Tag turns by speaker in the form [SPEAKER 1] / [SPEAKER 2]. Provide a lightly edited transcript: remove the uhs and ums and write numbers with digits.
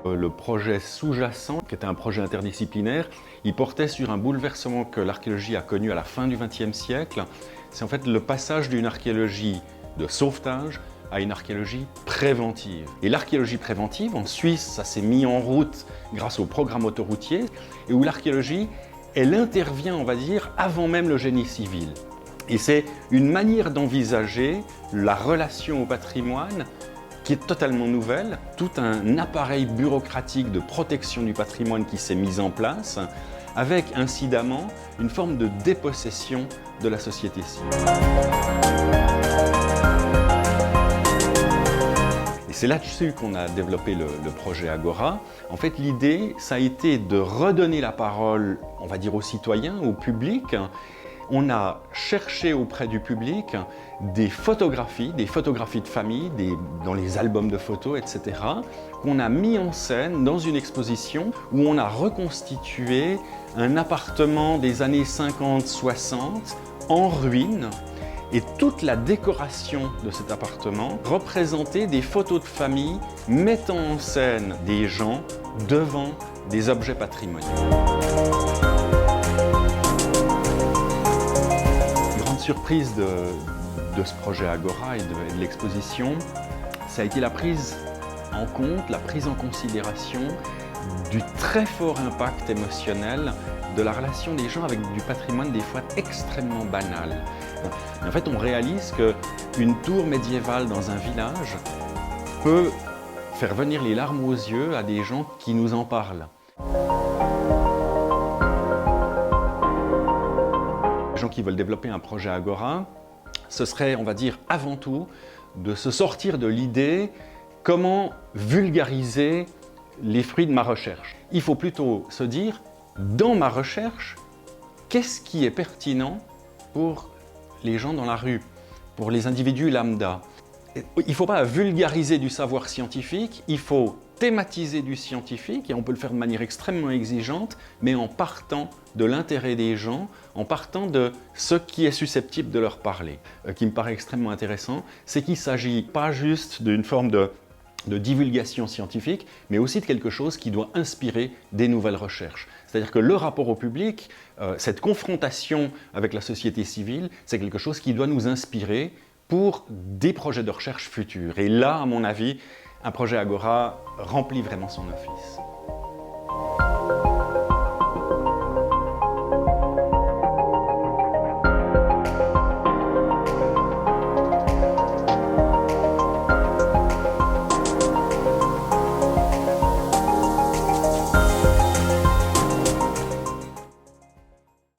[SPEAKER 1] Le projet sous-jacent, qui était un projet interdisciplinaire, il portait sur un bouleversement que l'archéologie a connu à la fin du XXe siècle. C'est en fait le passage d'une archéologie de sauvetage à une archéologie préventive. Et l'archéologie préventive, en Suisse, ça s'est mis en route grâce au programme autoroutier, et où l'archéologie, elle intervient, on va dire, avant même le génie civil. Et c'est une manière d'envisager la relation au patrimoine qui est totalement nouvelle, tout un appareil bureaucratique de protection du patrimoine qui s'est mis en place, avec incidemment une forme de dépossession de la société civile. Et c'est là-dessus qu'on a développé le projet Agora. En fait, l'idée, ça a été de redonner la parole, on va dire, aux citoyens, au public. On a cherché auprès du public des photographies de famille, dans les albums de photos, etc., qu'on a mis en scène dans une exposition où on a reconstitué un appartement des années 50-60 en ruine. Et toute la décoration de cet appartement représentait des photos de famille mettant en scène des gens devant des objets patrimoniaux. Surprise de ce projet Agora et de l'exposition, ça a été la prise en compte, la prise en considération du très fort impact émotionnel de la relation des gens avec du patrimoine des fois extrêmement banal. En fait, on réalise qu'une tour médiévale dans un village peut faire venir les larmes aux yeux à des gens qui nous en parlent. Les gens qui veulent développer un projet Agora, ce serait, on va dire, avant tout, de se sortir de l'idée comment vulgariser les fruits de ma recherche. Il faut plutôt se dire, dans ma recherche, qu'est-ce qui est pertinent pour les gens dans la rue, pour les individus lambda. Il ne faut pas vulgariser du savoir scientifique, il faut thématiser du scientifique, et on peut le faire de manière extrêmement exigeante, mais en partant de l'intérêt des gens, en partant de ce qui est susceptible de leur parler. Qui me paraît extrêmement intéressant, c'est qu'il ne s'agit pas juste d'une forme de divulgation scientifique, mais aussi de quelque chose qui doit inspirer des nouvelles recherches. C'est-à-dire que le rapport au public, cette confrontation avec la société civile, c'est quelque chose qui doit nous inspirer pour des projets de recherche futurs. Et là, à mon avis, un projet Agora remplit vraiment son office.